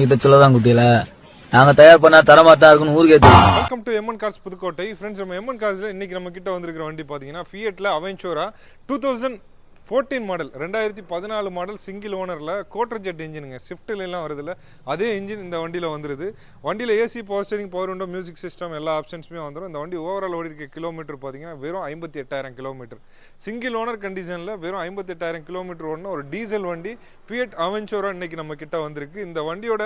இதை சொல்லதான் குட்டியில நாங்க தயார் பண்ணா தரமா தான் இருக்குன்னு ஊருக்கே தெரியும். Welcome to MN cars Pudukkottai. Friends, நம்ம எம்என் கார்ஸ்ல இன்னைக்கு நம்ம கிட்ட வந்திருக்கிற வண்டி பாத்தீங்கன்னா ஃபியட்ல அவென்ச்சூரா 2014 மாடல், 2014 மாடல், சிங்கிள் ஓனர்ல கோட்டர் ஜெட் இன்ஜினுங்க. ஸ்விஃப்ட்ல எல்லாம் வருதுல்ல, அதே இன்ஜின் இந்த வண்டியில வந்துருது. வண்டியில AC, power steering, power window, music system எல்லா ஆப்ஷன்ஸுமே வந்துடும். இந்த வண்டி ஓவரால் ஓடி இருக்க கிலோமீட்டர் பாத்தீங்கன்னா வெறும் 58,000 கிலோமீட்டர். சிங்கிள் ஓனர் கண்டிஷன்ல வெறும் 58,000 கிலோமீட்டர் ஓடின ஒரு டீசல் வண்டி ஃபியட் அவென்ச்சூரா இன்னைக்கு நம்ம கிட்ட வந்திருக்கு. இந்த வண்டியோட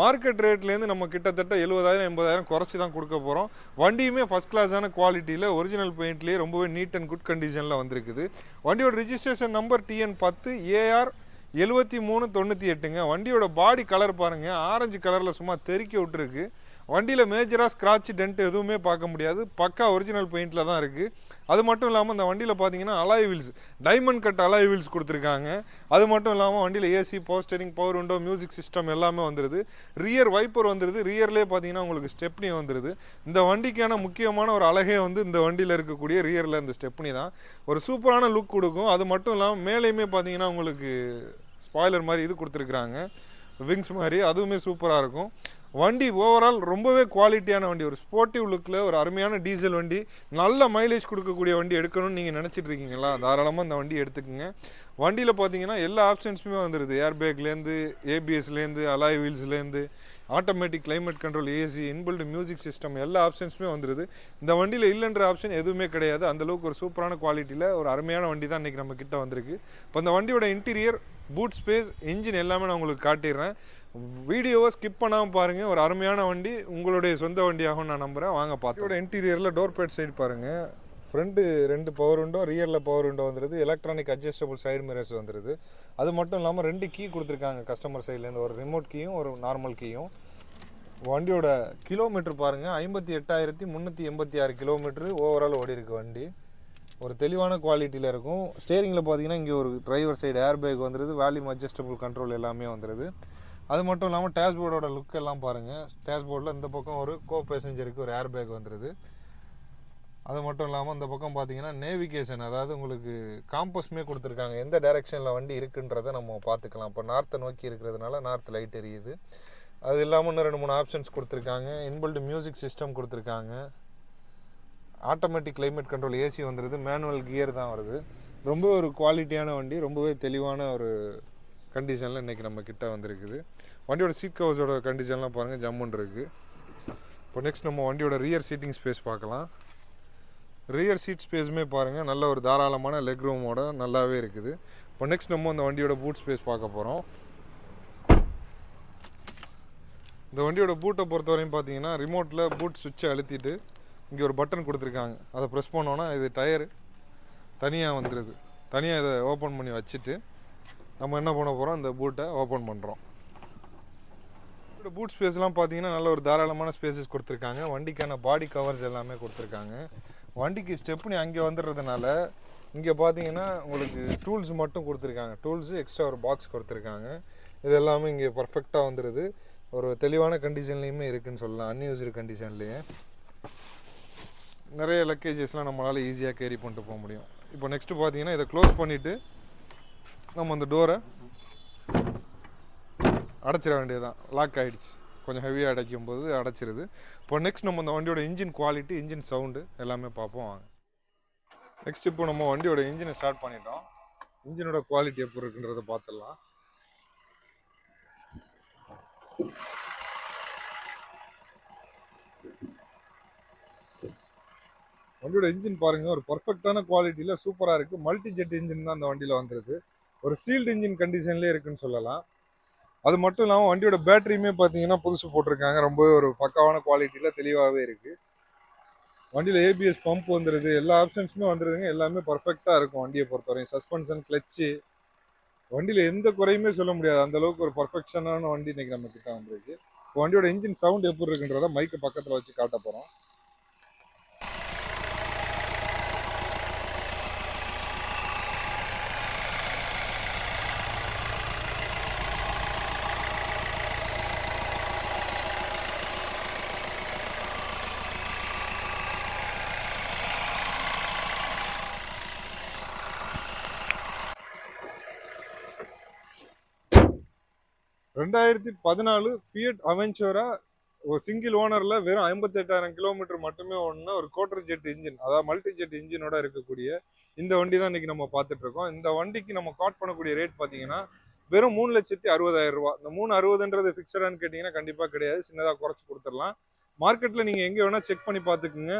மார்க்கெட் ரேட்லேருந்து நம்ம கிட்டத்தட்ட 70,000 80,000 குறைச்சி தான் கொடுக்க போகிறோம். வண்டியுமே ஃபஸ்ட் கிளாஸான குவாலிட்டியில் ஒரிஜினல் பெயிண்ட்லேயே ரொம்பவே நீட் அண்ட் குட் கண்டிஷனில் வந்திருக்குது. வண்டியோட ரிஜிஸ்ட்ரேஷன் நம்பர் TN10 AR 7398ங்க. வண்டியோட பாடி கலர் பாருங்கள், ஆரஞ்சு கலரில் சும்மா தெறிக்க விட்டுருக்கு. வண்டியில் மேஜராக ஸ்க்ராட்ச் டென்ட் எதுவுமே பார்க்க முடியாது, பக்கா ஒரிஜினல் பெயிண்டில் தான் இருக்குது. அது மட்டும் இல்லாமல் இந்த வண்டியில் பார்த்தீங்கன்னா alloy wheels, diamond cut alloy wheels கொடுத்துருக்காங்க. அது மட்டும் இல்லாமல் வண்டியில் AC, power steering, power window, music system எல்லாமே வந்துடுது. ரியர் வைப்பர் வந்துடுது. ரியர்லேயே பார்த்தீங்கன்னா உங்களுக்கு ஸ்டெப்னி வந்துடுது. இந்த வண்டிக்கான முக்கியமான ஒரு அழகே வந்து இந்த வண்டியில் இருக்கக்கூடிய ரியரில் இந்த ஸ்டெப்னி தான். ஒரு சூப்பரான லுக் கொடுக்கும். அது மட்டும் இல்லாமல் மேலேயுமே பார்த்தீங்கன்னா உங்களுக்கு ஸ்பாய்லர் மாதிரி இது கொடுத்துருக்குறாங்க, விங்ஸ் மாதிரி, அதுவுமே சூப்பராக இருக்கும். வண்டி ஓவரால் ரொம்பவே குவாலிட்டியான வண்டி, ஒரு ஸ்போர்ட்டிவ் லுக்கில் ஒரு அருமையான டீசல் வண்டி, நல்ல மைலேஜ் கொடுக்கக்கூடிய வண்டி எடுக்கணும்னு நீங்கள் நினச்சிட்டு இருக்கீங்களா, தாராளமாக இந்த வண்டி எடுத்துக்கோங்க. வண்டியில் பார்த்தீங்கன்னா எல்லா ஆப்ஷன்ஸுமே வந்துடுது. ஏர்பேக்லேருந்து, ஏபிஎஸ்லேருந்து, அலாய் வீல்ஸ்லேருந்து, automatic climate control, AC, inbuilt music system எல்லா ஆப்ஷன்ஸுமே வந்துடுது. இந்த வண்டியில் இல்லைன்ற ஆப்ஷன் எதுவுமே கிடையாது. அந்தளவுக்கு ஒரு சூப்பரான குவாலிட்டியில் ஒரு அருமையான வண்டி தான் இன்றைக்கி நம்ம கிட்ட வந்திருக்கு. இப்போ இந்த வண்டியோட இன்டீரியர், பூட் ஸ்பேஸ், இன்ஜின் எல்லாமே நான் உங்களுக்கு காட்டிடுறேன். வீடியோவை ஸ்கிப் பண்ணாமல் பாருங்கள். ஒரு அருமையான வண்டி, உங்களுடைய சொந்த வண்டியாகவும் நான் நம்புகிறேன். வாங்க பார்த்தோட இன்டீரியரில் டோர் பேட் சைடு பாருங்கள். ஃப்ரண்ட்டு 2 பவர் விண்டோ, ரியரில் பவர் விண்டோ வந்துடுது. எலக்ட்ரானிக் அட்ஜஸ்டபிள் சைடு மிரர்ஸ் வந்துடுது. அது மட்டும் இல்லாமல் 2 கீ கொடுத்துருக்காங்க கஸ்டமர் சைட்லேருந்து, ஒரு ரிமோட் கீயும் ஒரு நார்மல் கீயும். வண்டியோட கிலோமீட்டர் பாருங்கள், 58,386 கிலோமீட்டர் ஓவரால் ஓடி இருக்கு வண்டி. ஒரு தெளிவான குவாலிட்டியில் இருக்கும். ஸ்டேரிங்கில் பார்த்தீங்கன்னா இங்கே ஒரு டிரைவர் சைடு ஏர் பேக் வந்துடுது. வால்யூம் அட்ஜஸ்டபிள் கண்ட்ரோல் எல்லாமே வந்துடுது. அது மட்டும் இல்லாமல் டேஷ்போர்டோட லுக் எல்லாம் பாருங்கள். டேஷ்போர்டில் இந்த பக்கம் ஒரு கோ பேசஞ்சருக்கு ஒரு ஏர் பேக் வந்துடுது. அது மட்டும் இல்லாமல் இந்த பக்கம் பார்த்தீங்கன்னா நேவிகேஷன், அதாவது உங்களுக்கு காம்பஸ்மே கொடுத்துருக்காங்க, எந்த டைரெக்ஷனில் வண்டி இருக்குன்றதை நம்ம பார்த்துக்கலாம். இப்போ நார்த்தை நோக்கி இருக்கிறதுனால நார்த் லைட் எரியுது. அது இல்லாமல் இன்னும் 2 3 ஆப்ஷன்ஸ் கொடுத்துருக்காங்க. இன்பில்ட் மியூசிக் சிஸ்டம் கொடுத்துருக்காங்க. ஆட்டோமேட்டிக் கிளைமேட் கண்ட்ரோல், ஏசி வந்துடுது. மேனுவல் கியர் தான் வருது. ரொம்ப ஒரு குவாலிட்டியான வண்டி, ரொம்பவே தெளிவான ஒரு கண்டிஷனில் இன்றைக்கி நம்ம கிட்ட வந்திருக்குது. வண்டியோட சீட் கவர்ஸோட கண்டிஷன்லாம் பாருங்கள், ஜம்முன்னு இருக்குது. இப்போ நெக்ஸ்ட் நம்ம வண்டியோட ரியர் சீட்டிங் ஸ்பேஸ் பார்க்கலாம். ரியர் சீட் ஸ்பேஸுமே பாருங்கள், நல்ல ஒரு தாராளமான லெக் ரூமோட நல்லாவே இருக்குது. இப்போ நெக்ஸ்ட் நம்ம அந்த வண்டியோட பூட் ஸ்பேஸ் பார்க்க போகிறோம். இந்த வண்டியோட பூட்டை பொறுத்தவரையும் பார்த்தீங்கன்னா ரிமோட்டில் பூட் சுவிட்சை அழுத்திட்டு இங்கே ஒரு பட்டன் கொடுத்துருக்காங்க, அதை ப்ரெஸ் பண்ணோன்னா இது டயரு தனியாக வந்துடுது. தனியாக இதை ஓப்பன் பண்ணி வச்சுட்டு நம்ம என்ன பண்ண போகிறோம், இந்த பூட்டை ஓப்பன் பண்ணுறோம். பூட் ஸ்பேஸ்லாம் பார்த்தீங்கன்னா நல்ல ஒரு தாராளமான ஸ்பேசஸ் கொடுத்துருக்காங்க. வண்டிக்கான பாடி கவர்ஸ் எல்லாமே கொடுத்துருக்காங்க. வண்டிக்கு ஸ்டெப்னி அங்கே வந்துடுறதுனால இங்கே பார்த்தீங்கன்னா உங்களுக்கு டூல்ஸ் மட்டும் கொடுத்துருக்காங்க. டூல்ஸு எக்ஸ்ட்ரா ஒரு பாக்ஸ் கொடுத்துருக்காங்க. இது எல்லாமே இங்கே பர்ஃபெக்டாக வந்துடுது. ஒரு தெளிவான கண்டிஷன்லேயுமே இருக்குதுன்னு சொல்லலாம், அன்யூஸ்டு கண்டிஷன்லேயே. நிறைய லக்கேஜஸ்லாம் நம்மளால் ஈஸியாக கேரி பண்ணிட்டு போக முடியும். இப்போ நெக்ஸ்ட்டு பார்த்தீங்கன்னா இதை க்ளோஸ் பண்ணிவிட்டு நம்ம அந்த டோரை அடைச்சிட வேண்டியதுதான். லாக் ஆகிடுச்சு, கொஞ்சம் ஹெவியாக அடைக்கும் போது அடைச்சிருது. இப்போ நெக்ஸ்ட் நம்ம அந்த வண்டியோட இன்ஜின் குவாலிட்டி, இன்ஜின் சவுண்டு எல்லாமே பார்ப்போம் வாங்க. நெக்ஸ்ட் இப்போ நம்ம வண்டியோட இன்ஜினை ஸ்டார்ட் பண்ணிட்டோம். இன்ஜினோட குவாலிட்டி எப்படி இருக்குன்றதை பார்த்துடலாம். வண்டியோட இன்ஜின் பாருங்கள், ஒரு பர்ஃபெக்டான குவாலிட்டியில் சூப்பராக இருக்குது. மல்டி ஜெட் இன்ஜின் தான் அந்த வண்டியில் வந்துருக்கு. ஒரு சீல்டு இன்ஜின் கண்டிஷன்லேயே இருக்குன்னு சொல்லலாம். அது மட்டும் இல்லாமல் வண்டியோட பேட்டரியுமே பார்த்தீங்கன்னா புதுசு போட்டிருக்காங்க. ரொம்பவே ஒரு பக்காவான குவாலிட்டியில் தெளிவாகவே இருக்குது. வண்டியில் ஏபிஎஸ் பம்ப் வந்துடுது. எல்லா ஆப்ஷன்ஸுமே வந்துடுதுங்க. எல்லாமே பர்ஃபெக்டாக இருக்கும் வண்டியை பொறுத்தவரையும். சஸ்பென்ஷன், கிளச்சு, வண்டியில் எந்த குறையுமே சொல்ல முடியாது. அந்தளவுக்கு ஒரு பர்ஃபெக்ஷனான வண்டி இன்றைக்கி நம்ம கிட்ட வந்துருக்கு. இப்போ வண்டியோட இன்ஜின் சவுண்ட் எப்படி இருக்குன்றத மைக்கை பக்கத்தில் வச்சு காட்ட போகிறோம். 2014 ஃபியட் அவென்ச்சூரா ஒரு சிங்கிள் ஓனர்ல வெறும் 58,000 கிலோமீட்டர் மட்டுமே ஓடுன ஒரு கோட்டர் ஜெட் இன்ஜின், அதாவது மல்டி ஜெட் இன்ஜினோட இருக்கக்கூடிய இந்த வண்டி தான் இன்னைக்கு நம்ம பார்த்துட்டு இருக்கோம். இந்த வண்டிக்கு நம்ம காட் பண்ணக்கூடிய ரேட் பார்த்தீங்கன்னா வெறும் 3,60,000 ரூபாய். இந்த 360ன்றது ஃபிக்ஸடான்னு கேட்டிங்கன்னா கண்டிப்பாக கிடையாது, சின்னதாக குறைச்சி கொடுத்துடலாம். மார்க்கெட்டில் நீங்கள் எங்கே வேணால் செக் பண்ணி பார்த்துக்குங்க.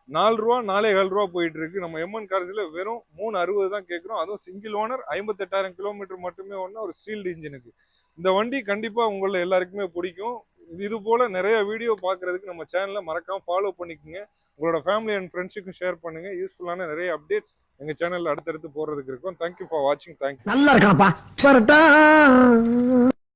4 ரூபா 4,15 ரூபா போயிட்டு இருக்கு. நம்ம எம்என் கார்ஸ்ல வெறும் 360 தான் கேட்குறோம். அதுவும் சிங்கிள் ஓனர் 58,000 கிலோமீட்டர் மட்டுமே ஒன்று ஒரு சீல்டு இன்ஜினுக்கு. இந்த வண்டி கண்டிப்பாக உங்களை எல்லாருக்குமே பிடிக்கும். இது போல நிறைய வீடியோ பார்க்கறதுக்கு நம்ம சேனலை மறக்காம ஃபாலோ பண்ணிக்கோங்க. உங்களோட ஃபேமிலி அண்ட் ஃப்ரெண்ட்ஸுக்கும் ஷேர் பண்ணுங்க. யூஸ்ஃபுல்லான நிறைய அப்டேட்ஸ் எங்க சேனல்ல அடுத்தடுத்து போறதுக்கு இருக்கும். தேங்க்யூ ஃபார் வாட்சிங். தேங்க்யூ. நல்லா இருக்காப்பா.